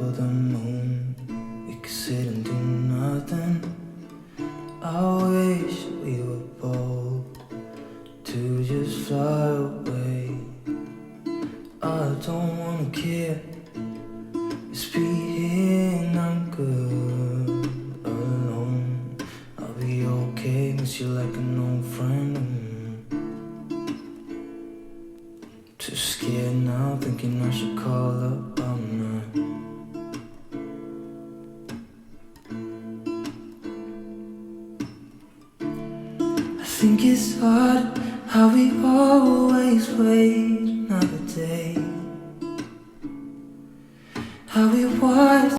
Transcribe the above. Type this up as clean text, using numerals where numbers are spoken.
for the moon. We could sit and do nothing. I wish we were bold to just fly away. I don't wanna care. Just be here and I'm good alone. I'll be okay, miss you like an old friend. Too scared now, thinking I should call up all night. I think it's hard how we always wait another day. How we watch